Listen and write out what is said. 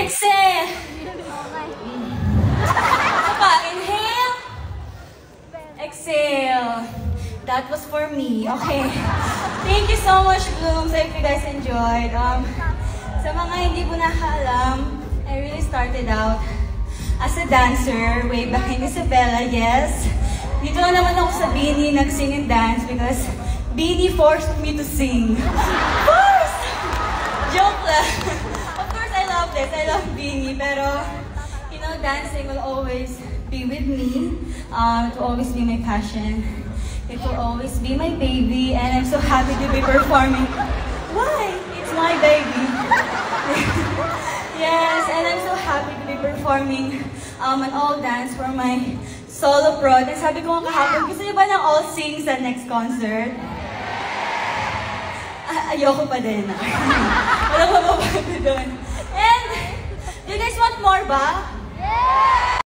Exhale. Isa pa. Inhale. Exhale. That was for me. Okay. Thank you so much, Blooms. I hope you guys enjoyed. Sa mga hindi po nakaalam, I really started out as a dancer way back in Isabela, yes. Dito na naman ako sa Beanie nag-sing and dance because Beanie forced me to sing. Forced! Joke lang. Of course, I love this. I love Beanie. Pero, you know, dancing will always be with me. It will always be my passion. It will always be my baby. And I'm so happy to be performing. Why? It's my baby. Yes, and I'm so happy to be performing an all dance for my solo prod. And sabi ko nga kahapon, gusto niyo ba ng all sing sa next concert? Ayoko pa din. Wala pa ba doon? And, you guys want more ba?